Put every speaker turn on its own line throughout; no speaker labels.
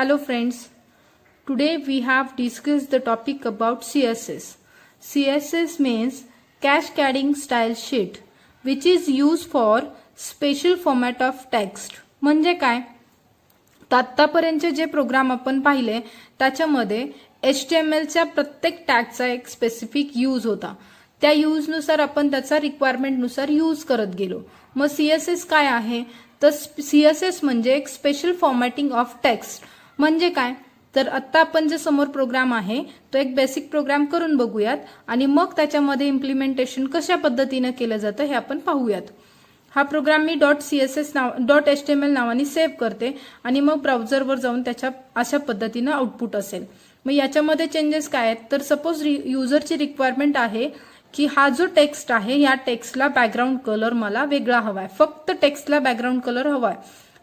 Hello friends, today we have discussed the topic about CSS. CSS means cascading style sheet which is used for special format of text. म्हणजे काय? आतापर्यंतचे जे programme आपण पाहिले त्याच्यामध्ये HTML च्या प्रत्येक टॅगचा एक स्पेसिफिक यूज होता. त्या यूज नुसार आपण त्याचा रिक्वायरमेंट नुसार यूज करत गेलो. मग CSS काय आहे? तर CSS म्हणजे एक स्पेशल फॉर्मॅटिंग ऑफ टेक्स्ट. म्हणजे काय? तर आता आपण जे समोर प्रोग्राम आहे तो एक बेसिक प्रोग्राम करून बघूयात आणि मग त्याच्यामध्ये इम्प्लिमेंटेशन कशा पद्धतीने केलं जातं हे आपण पाहूयात. हा प्रोग्राम मी .html नावाने सेव्ह करते आणि मग ब्राउझरवर जाऊन त्याच्या अशा पद्धतीने आउटपुट असेल. मग याच्यामध्ये चेंजेस काय आहेत? तर सपोज युजरची रिक्वायरमेंट आहे की हा जो टेक्स्ट आहे या टेक्स्टला बॅकग्राऊंड कलर मला वेगळा हवाय, फक्त टेक्स्टला बॅकग्राऊंड कलर हवाय.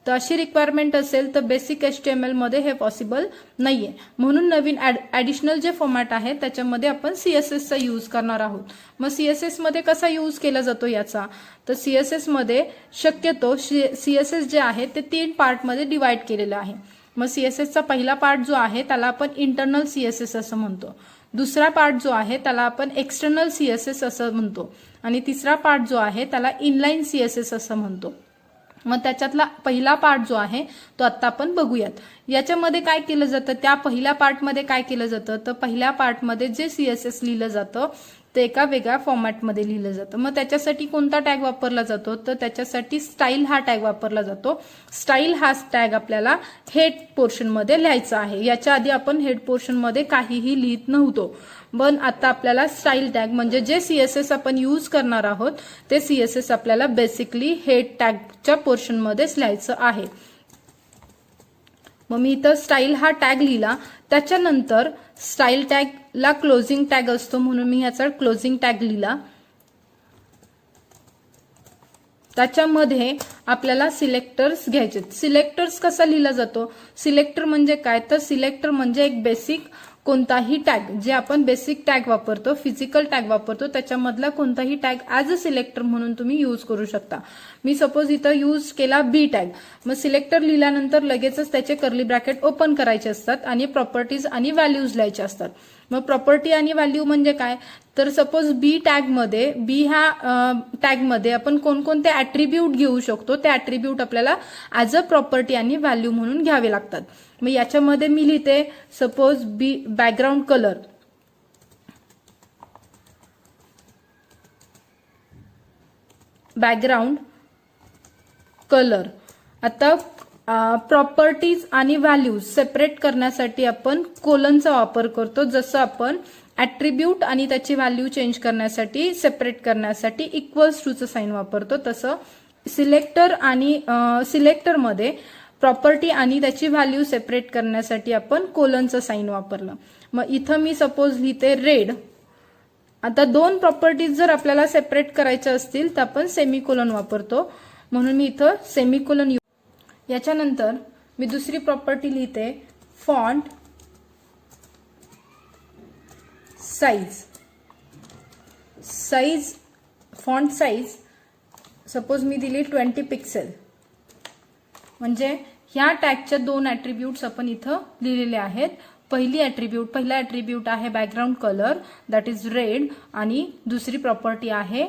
तर अशी रिक्वायरमेंट असेल तर बेसिक HTML मध्ये हे पॉसिबल नाहीये. म्हणून नवीन ऍडिशनल जे फॉर्मॅट आहे त्याच्यामध्ये आपण CSS चा यूज करणार आहोत. मग CSS मध्ये कसा यूज केला जातो याचा? तर CSS मध्ये शक्यतो CSS जे आहे ते 3 पार्ट मध्ये डिवाइड केलेलं आहे. मग CSS चा पहिला पार्ट जो आहे त्याला आपण इंटरनल CSS असं म्हणतो. दुसरा पार्ट जो आहे त्याला आपण एक्सटर्नल CSS असं म्हणतो आणि तिसरा पार्ट जो आहे त्याला इनलाइन CSS असं म्हणतो. मग त्याच्यातला पहिला पार्ट जो आहे तो आता आपण बघूयात. याच्यामध्ये काय केलं जातं? त्या पहिल्या पार्टमध्ये काय केलं जातं? तर पहिल्या पार्टमध्ये जे CSS लिहिलं जातं ते एका वेगळ्या फॉर्मॅटमध्ये लिहिलं जातं. मग त्याच्यासाठी कोणता टॅग वापरला जातो? तर त्याच्यासाठी स्टाईल हा टॅग वापरला जातो. स्टाईल हा टॅग आपल्याला हेड पोर्शन मध्ये लिहायचा आहे. याच्या आधी आपण हेड पोर्शन मध्ये काहीही लिहित नव्हतो, पण आता आपल्याला स्टाईल टॅग म्हणजे जे CSS आपण यूज करणार आहोत ते CSS आपल्याला बेसिकली हेड टॅगच्या पोर्शन मध्येच लिहायचं आहे. मग मी इथं स्टाईल हा टॅग लिहिला. त्याच्यानंतर स्टाईल टॅगला क्लोजिंग टॅग असतो म्हणून मी ह्याचा क्लोजिंग टॅग लिहिला. त्याच्यामध्ये आपल्याला सिलेक्टर्स घ्यायचे. सिलेक्टर्स कसा लिहिला जातो? सिलेक्टर म्हणजे काय? तर सिलेक्टर म्हणजे एक बेसिक कोणताही टॅग जे आपण बेसिक टॅग वापरतो, फिजिकल टॅग वापरतो, त्याच्यामधला कोणताही टॅग ऍज अ सिलेक्टर म्हणून तुम्ही यूज करू शकता. मी सपोज इथं यूज केला बी टॅग. मग सिलेक्टर लिहिल्यानंतर लगेचच त्याचे कर्ली ब्रॅकेट ओपन करायचे असतात आणि प्रॉपर्टीज आणि व्हॅल्यूज लिहायचे असतात. मग प्रॉपर्टी आणि व्हॅल्यू म्हणजे काय? तर सपोज बी ह्या टॅग मध्ये आपण कोणकोणते ऍट्रिब्यूट घेऊ शकतो ते ऍट्रिब्यूट आपल्याला ऍज अ प्रॉपर्टी आणि व्हॅल्यू म्हणून घ्यावे लागतात. मग याच्यामध्ये मी लिहिते सपोज बॅकग्राऊंड कलर. आता प्रॉपर्टीज आणि व्हॅल्यूज सेपरेट करण्यासाठी आपण कोलनचा वापर करतो. जसं आपण ऍट्रिब्यूट आणि त्याची व्हॅल्यू चेंज करण्यासाठी सेपरेट करण्यासाठी इक्वल्स टू चं साइन वापरतो, तसं सिलेक्टरमध्ये प्रॉपर्टी आणि त्याची व्हॅल्यू सेपरेट करण्यासाठी आपण कोलनचं साइन वापरलं. मग इथं मी सपोज लिहिते रेड. आता 2 प्रॉपर्टीज जर आपल्याला सेपरेट करायच्या असतील तर आपण सेमीकोलन वापरतो म्हणून मी इथं सेमीकोलन. याच्यानंतर मी दुसरी प्रॉपर्टी लिहिते font size. Font size suppose मी दिली 20 पिक्सेल. म्हणजे ह्या टॅगच्या 2 ऍट्रिब्यूट्स आपण इथं लिहिलेले आहेत. पहिला ऍट्रिब्यूट आहे background colour that is red आणि दुसरी प्रॉपर्टी आहे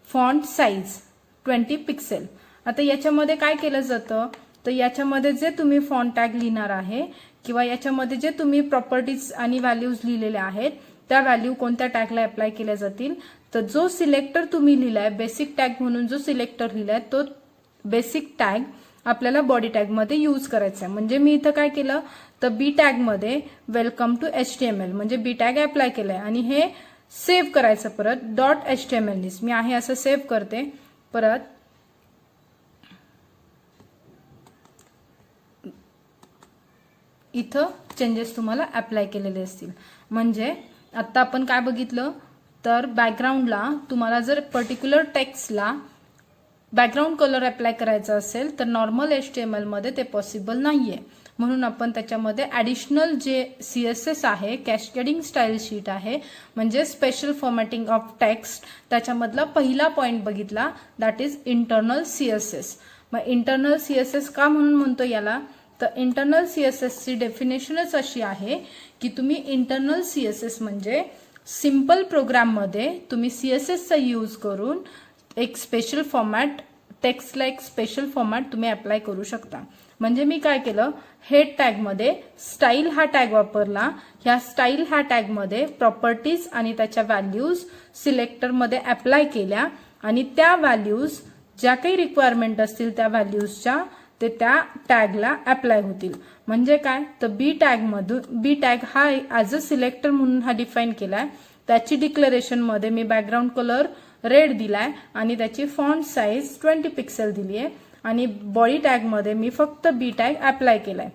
फॉन्ट साईज 20 पिक्सेल. आता याच्यामध्ये काय केलं जातं? तर याच्यामध्ये जे तुम्ही फॉन्ट टॅग लिहिणार आहे किंवा याच्यामध्ये जे तुम्ही प्रॉपर्टीज आणि व्हॅल्यूज लिहिलेले आहेत त्या व्हॅल्यू कोणत्या टॅगला अप्लाय केल्या जातील? तर जो सिलेक्टर तुम्ही लिहिलाय बेसिक टॅग म्हणून जो सिलेक्टर लिहिलाय तो बेसिक टॅग आपल्याला बॉडी टॅग मध्ये यूज करायचा आहे. म्हणजे मी इथं काय केलं तर बी टॅग मध्ये वेलकम टू HTML म्हणजे बी टॅग अप्लाय केलाय आणि हे सेव्ह करायचं परत .html. मी आहे असं सेव्ह करते. परत इथं चेंजेस तुम्हाला अप्लाय केलेले असतील. म्हणजे आता आपण काय बघितलं तर बॅकग्राऊंडला तुम्हाला जर पर्टिक्युलर टेक्स्टला बॅकग्राऊंड कलर अप्लाय करायचा असेल तर नॉर्मल HTML मध्ये ते पॉसिबल नाहीये. म्हणून आपण त्याच्यामध्ये ऍडिशनल जे CSS आहे कॅस्केडिंग स्टाईल शीट आहे म्हणजे स्पेशल फॉर्मॅटिंग ऑफ टेक्स्ट त्याच्यामधला पहिला पॉइंट बघितला दॅट इज इंटरनल CSS. मग इंटरनल CSS का म्हणून म्हणतो याला? तर इंटरनल CSS ची डेफिनेशनच अशी आहे की तुम्ही इंटरनल CSS म्हणजे सिंपल प्रोग्राममध्ये तुम्ही CSS चा यूज करून एक स्पेशल फॉर्मॅट, टेक्स्टला एक स्पेशल फॉर्मॅट तुम्ही अप्लाय करू शकता. म्हणजे मी काय केलं, हेड टॅगमध्ये स्टाईल हा टॅग वापरला. ह्या स्टाईल ह्या टॅगमध्ये प्रॉपर्टीज आणि त्याच्या व्हॅल्यूज सिलेक्टरमध्ये अप्लाय केल्या आणि त्या व्हॅल्यूज ज्या काही रिक्वायरमेंट असतील त्या व्हॅल्यूजच्या ते त्या टॅगला अप्लाय होतील. म्हणजे काय, तर बी टॅग हा ॲज अ सिलेक्टर म्हणून हा डिफाईन केलाय. त्याची डिक्लेरेशनमध्ये मी बॅकग्राऊंड कलर रेड दिलाय आणि त्याची फॉन्ट साईज 20 पिक्सेल दिली आहे आणि बॉडी टॅगमध्ये मी फक्त बी टॅग अप्लाय केलाय.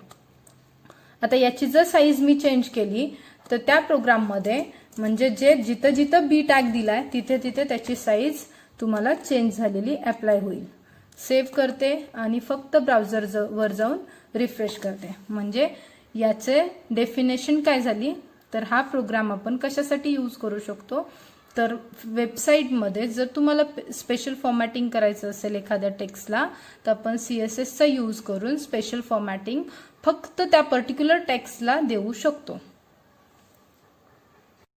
आता याची जर साईज मी चेंज केली तर त्या प्रोग्राममध्ये म्हणजे जे जिथं जिथं बी टॅग दिलाय तिथे तिथे त्याची साईज तुम्हाला चेंज झालेली अप्लाय होईल. सेव्ह करते आणि फक्त ब्राउझर वर जाऊन रिफ्रेश करते. म्हणजे याचे डेफिनेशन काय झाली, तर हा प्रोग्राम आपण कशासाठी यूज करू शकतो, तर वेबसाईटमध्ये जर तुम्हाला स्पेशल फॉर्मॅटिंग करायचं असेल एखाद्या टेक्स्टला तर आपण CSS चा यूज करून स्पेशल फॉर्मॅटिंग फक्त त्या पर्टिक्युलर टेक्स्टला देऊ शकतो.